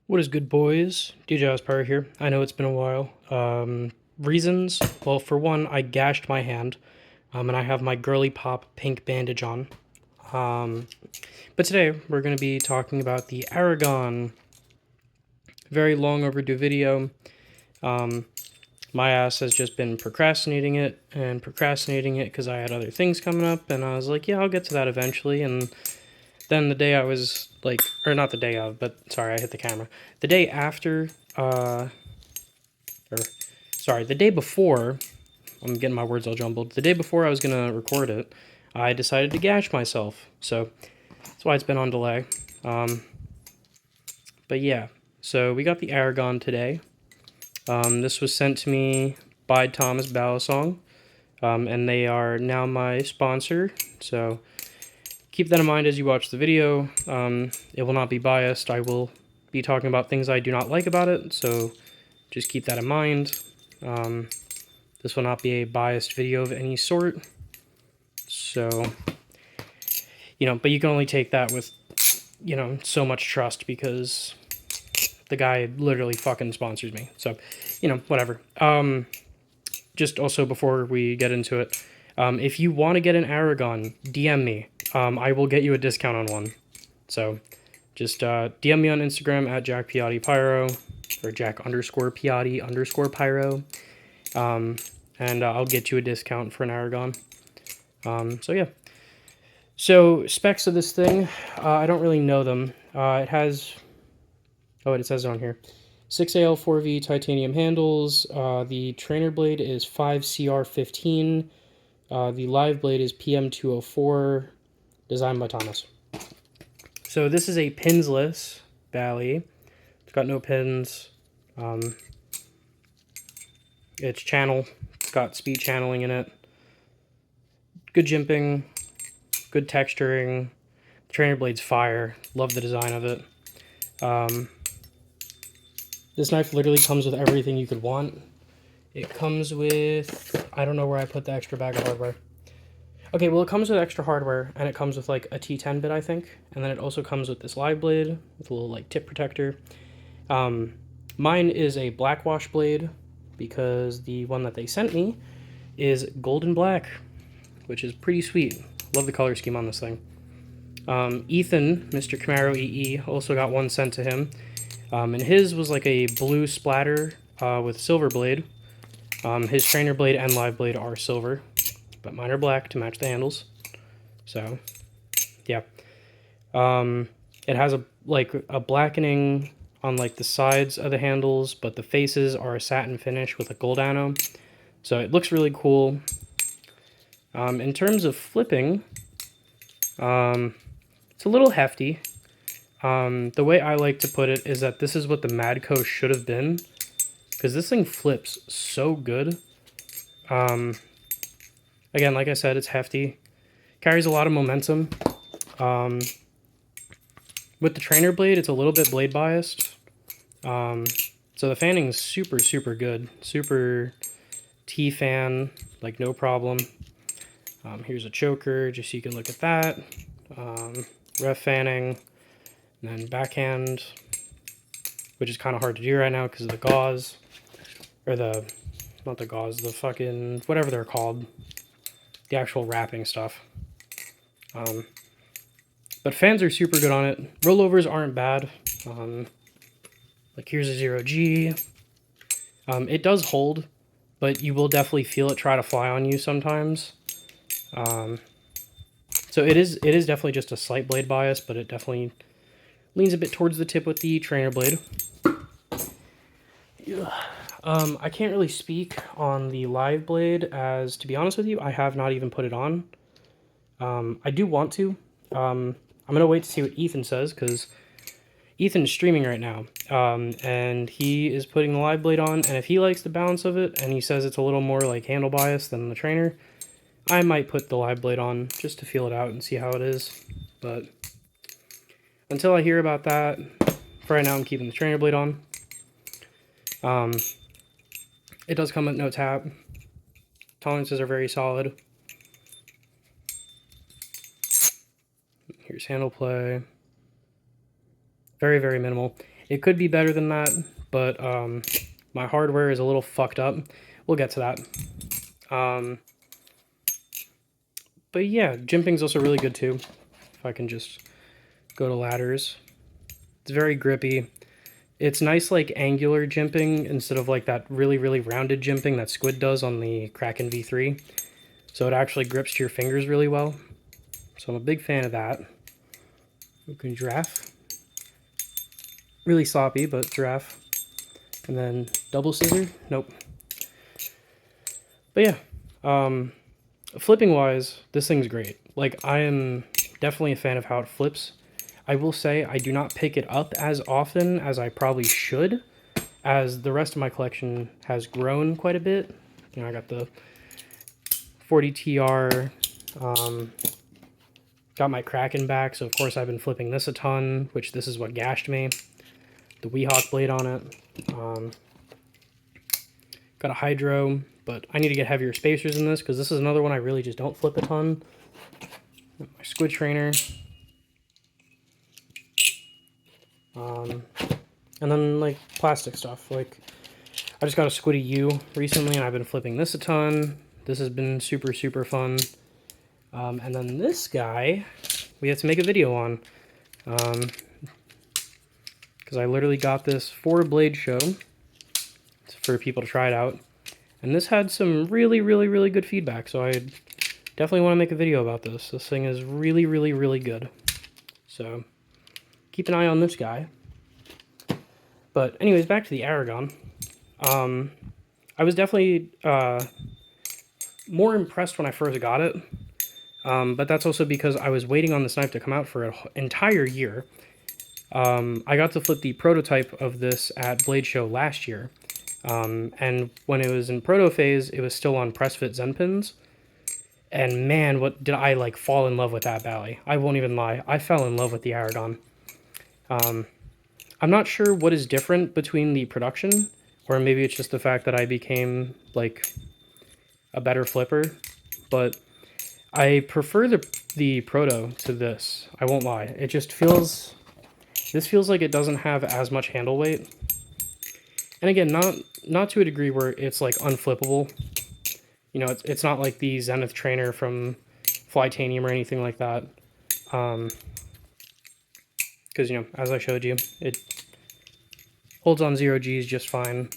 What is good, boys? DJ Aspire here. I know it's been a while. Reasons? Well, for one, I gashed my hand, and I have my girly pop pink bandage on. Um, but today, we're going to be talking about the Aragon. Very long overdue video. Um, my ass has just been procrastinating it because I had other things coming up, and I was like, yeah, I'll get to that eventually, and then the day I was like, or not the day of, but sorry, I hit the camera. The day after, or sorry, the day before, I'm getting my words all jumbled. The day before I was gonna record it, I decided to gash myself. So that's why it's been on delay. But yeah, so we got the Aragon today. This was sent to me by Thomas Balisong, and they are now my sponsor. So keep that in mind as you watch the video. It will not be biased. I will be talking about things I do not like about it, so just keep that in mind. This will not be a biased video of any sort. So, but you can only take that with, so much trust because the guy literally fucking sponsors me. So, whatever. Just also before we get into it, if you want to get an Aragon, DM me. I will get you a discount on one. So, just DM me on Instagram at JackPiattiPyro or Jack_Piatti_Pyro. And I'll get you a discount for an Aragon. So yeah. So specs of this thing, I don't really know them. It has, it says it on here, 6AL4V titanium handles. The trainer blade is 5CR15. The live blade is PM204, designed by Thomas. So this is a pinsless Bally. It's got no pins. It's channel. It's got speed channeling in it. Good jimping. Good texturing. The trainer blade's fire. Love the design of it. This knife literally comes with everything you could want. It comes with, I don't know where I put the extra bag of hardware. Okay, well, it comes with extra hardware, and it comes with like a T10 bit, I think. And then it also comes with this live blade with a little like tip protector. Mine is a black wash blade because the one that they sent me is golden black, which is pretty sweet. Love the color scheme on this thing. Ethan, Mr. Camaro EE, also got one sent to him. And his was like a blue splatter with silver blade. His trainer blade and live blade are silver, but mine are black to match the handles. So, yeah. It has a blackening on like the sides of the handles, but the faces are a satin finish with a gold ano. So it looks really cool. In terms of flipping, it's a little hefty. The way I like to put it is that this is what the Madco should have been, because this thing flips so good. Again, like I said, it's hefty. Carries a lot of momentum. With the trainer blade, it's a little bit blade biased. So the fanning is super, super good. Super T-fan, like no problem. Here's a choker, just so you can look at that. Ref fanning, and then backhand, which is kind of hard to do right now because of the gauze. Or not the gauze, the fucking, whatever they're called. The actual wrapping stuff. But fans are super good on it. Rollovers aren't bad. Like here's a 0G. It does hold, but you will definitely feel it try to fly on you sometimes. So it is definitely just a slight blade bias, but it definitely leans a bit towards the tip with the trainer blade. I can't really speak on the live blade, as to be honest with you, I have not even put it on. I do want to. I'm gonna wait to see what Ethan says, because Ethan's streaming right now, and he is putting the live blade on, and if he likes the balance of it, and he says it's a little more like handle bias than the trainer, I might put the live blade on just to feel it out and see how it is. But until I hear about that, for right now I'm keeping the trainer blade on. It does come with no tap. Tolerances are very solid. Here's handle play. Very, very minimal. It could be better than that, but my hardware is a little fucked up. We'll get to that. But yeah, jimping's also really good too. If I can just go to ladders. It's very grippy. It's nice like angular jimping instead of like that really, really rounded jimping that Squid does on the Kraken V3. So it actually grips to your fingers really well. So I'm a big fan of that. We can giraffe. Really sloppy, but giraffe. And then double scissor? Nope. But yeah, flipping wise, this thing's great. Like, I am definitely a fan of how it flips. I will say I do not pick it up as often as I probably should, as the rest of my collection has grown quite a bit. You know, I got the 40TR, got my Kraken back, so of course I've been flipping this a ton, which this is what gashed me. The Weehawk blade on it. Got a Hydro, but I need to get heavier spacers in this, because this is another one I really just don't flip a ton. My Squid Trainer. And then, like, plastic stuff. Like, I just got a Squiddy U recently, and I've been flipping this a ton. This has been super, super fun. And then this guy, we have to make a video on. Because I literally got this for a blade show for people to try it out. And this had some really, really, really good feedback, so I definitely want to make a video about this. This thing is really, really, really good. So, keep an eye on this guy. But anyways, back to the Aragon. I was definitely more impressed when I first got it. But that's also because I was waiting on this knife to come out for an entire year. I got to flip the prototype of this at Blade Show last year. And when it was in proto phase, it was still on press fit Zen pins. And man, what did I like fall in love with that Bally. I won't even lie. I fell in love with the Aragon. I'm not sure what is different between the production, or maybe it's just the fact that I became like a better flipper, but I prefer the proto to this. I won't lie. It just feels, this feels like it doesn't have as much handle weight. And again, not to a degree where it's like unflippable. You know, it's not like the Zenith Trainer from Flytanium or anything like that. Because, you know, as I showed you, it holds on 0Gs just fine.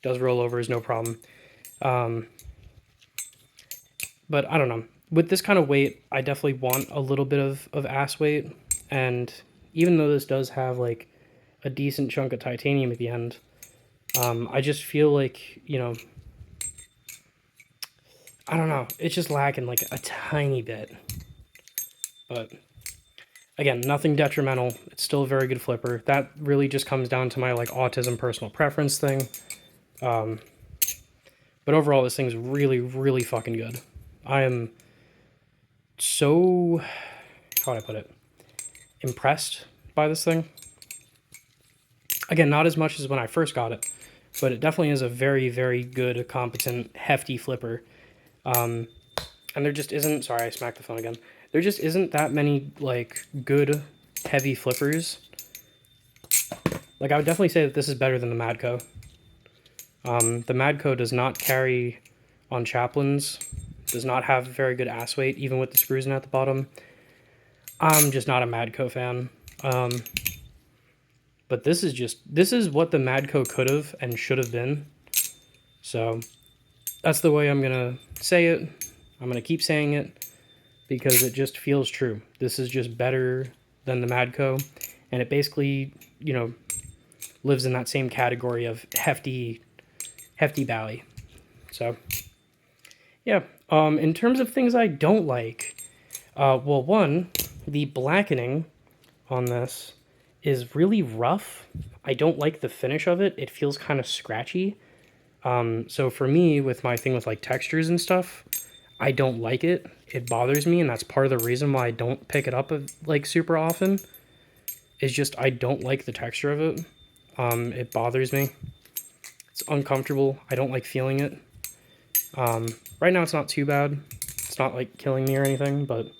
Does rollovers, no problem. But I don't know. With this kind of weight, I definitely want a little bit of ass weight. And even though this does have, like, a decent chunk of titanium at the end, I just feel like, you know, I don't know. It's just lacking, like, a tiny bit. But again, nothing detrimental. It's still a very good flipper. That really just comes down to my like autism personal preference thing. But overall, this thing's really, really fucking good. I am so, how would I put it, impressed by this thing. Again, not as much as when I first got it, but it definitely is a very, very good, competent, hefty flipper. And there just isn't, sorry, I smacked the phone again. There just isn't that many, like, good, heavy flippers. Like, I would definitely say that this is better than the Madco. The Madco does not carry on Chaplains, does not have very good ass weight, even with the screws in at the bottom. I'm just not a Madco fan. But this is what the Madco could have and should have been. So, that's the way I'm going to say it. I'm going to keep saying it, because it just feels true. This is just better than the Madco, and it basically, you know, lives in that same category of hefty Bally. So, yeah. In terms of things I don't like, well, one, the blackening on this is really rough. I don't like the finish of it. It feels kind of scratchy. So for me, with my thing with like textures and stuff, I don't like it. It bothers me, and that's part of the reason why I don't pick it up like super often. Is just I don't like the texture of it. It bothers me. It's uncomfortable. I don't like feeling it. Right now it's not too bad. It's not like killing me or anything, but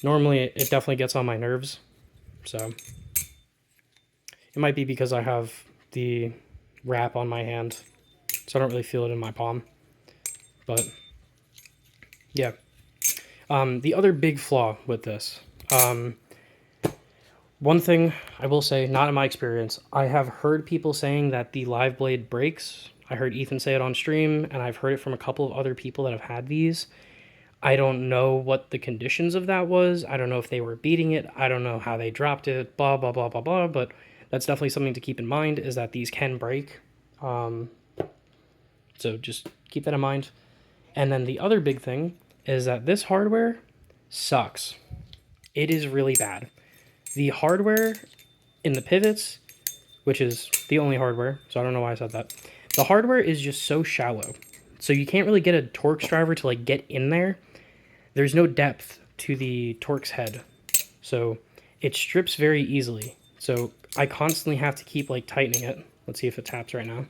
normally it definitely gets on my nerves. So It might be because I have the wrap on my hand, so I don't really feel it in my palm. But yeah. The other big flaw with this, one thing I will say, not in my experience, I have heard people saying that the live blade breaks. I heard Ethan say it on stream, and I've heard it from a couple of other people that have had these. I don't know what the conditions of that was. I don't know if they were beating it. I don't know how they dropped it, blah, blah, blah, blah, blah. But that's definitely something to keep in mind, is that these can break. So just keep that in mind. And then the other big thing is that this hardware sucks. It is really bad. The hardware in the pivots, which is the only hardware, so I don't know why I said that. The hardware is just so shallow. So you can't really get a Torx driver to like get in there. There's no depth to the Torx head. So it strips very easily. So I constantly have to keep like tightening it. Let's see if it taps right now.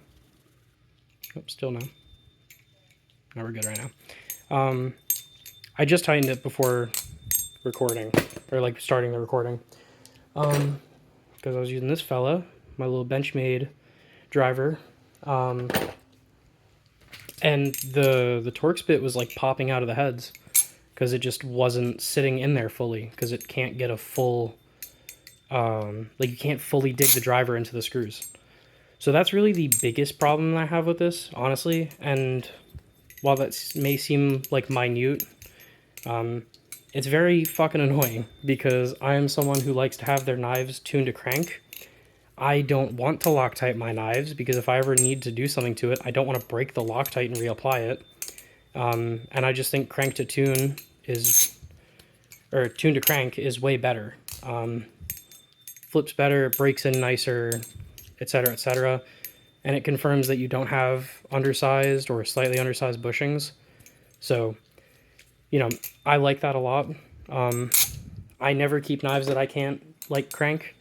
Oh, still no. Now we're good right now. I just tightened it before recording, or like starting the recording. Because I was using this fella, my little Benchmade driver, and the Torx bit was like popping out of the heads because it just wasn't sitting in there fully, because it can't get a full, like you can't fully dig the driver into the screws. So that's really the biggest problem I have with this, honestly. And while that may seem like minute, it's very fucking annoying, because I am someone who likes to have their knives tuned to crank. I don't want to Loctite my knives, because if I ever need to do something to it, I don't want to break the Loctite and reapply it. And I just think crank to tune is, or tune to crank is way better. Flips better, breaks in nicer, etc., etc. And it confirms that you don't have undersized or slightly undersized bushings. So, you know, I like that a lot. I never keep knives that I can't, like, crank.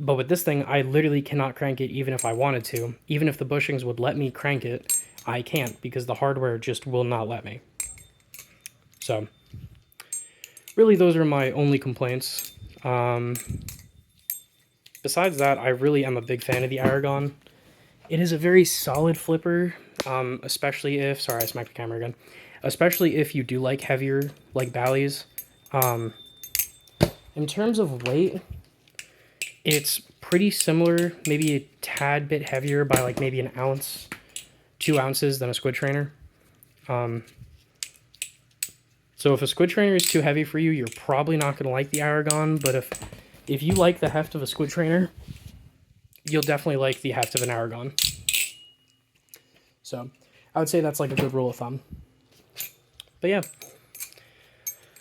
But with this thing, I literally cannot crank it even if I wanted to. Even if the bushings would let me crank it, I can't, because the hardware just will not let me. So, really, those are my only complaints. Besides that, I really am a big fan of the Aragon. It is a very solid flipper, especially if... Sorry, I smacked the camera again. Especially if you do like heavier, like Bally's. In terms of weight, it's pretty similar, maybe a tad bit heavier by like maybe an ounce, 2 ounces than a squid trainer. So if a squid trainer is too heavy for you, you're probably not going to like the Aragon. But if you like the heft of a squid trainer, you'll definitely like the heft of an Aragon. So I would say that's like a good rule of thumb. But yeah,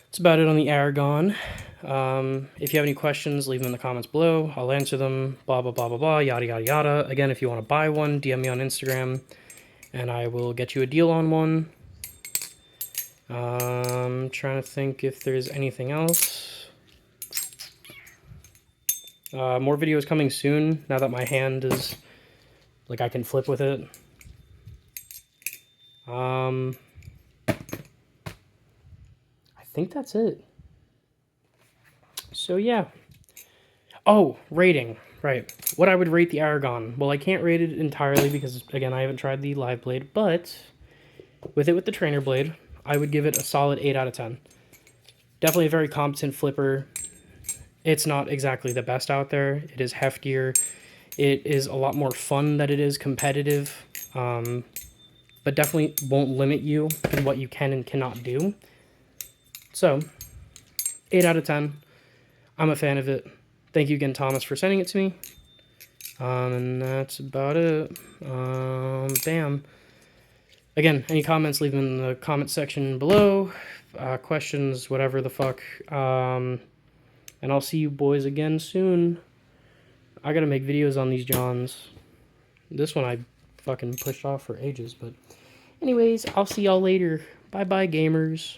that's about it on the Aragon. If you have any questions, leave them in the comments below. I'll answer them, blah, blah, blah, blah, blah, yada, yada, yada. Again, if you want to buy one, DM me on Instagram, and I will get you a deal on one. Trying to think if there's anything else. More videos coming soon, now that my hand is, like, I can flip with it. I think that's it. So yeah. Oh, rating. Right. What I would rate the Aragon. Well, I can't rate it entirely because, again, I haven't tried the live blade, but with the trainer blade, I would give it a solid 8 out of 10. Definitely a very competent flipper. It's not exactly the best out there. It is heftier. It is a lot more fun than it is competitive. But definitely won't limit you in what you can and cannot do. So, 8 out of 10. I'm a fan of it. Thank you again, Thomas, for sending it to me. And that's about it. Bam. Again, any comments, leave them in the comment section below. Questions, whatever the fuck. And I'll see you boys again soon. I gotta make videos on these Johns. This one I fucking pushed off for ages, but... Anyways, I'll see y'all later. Bye-bye, gamers.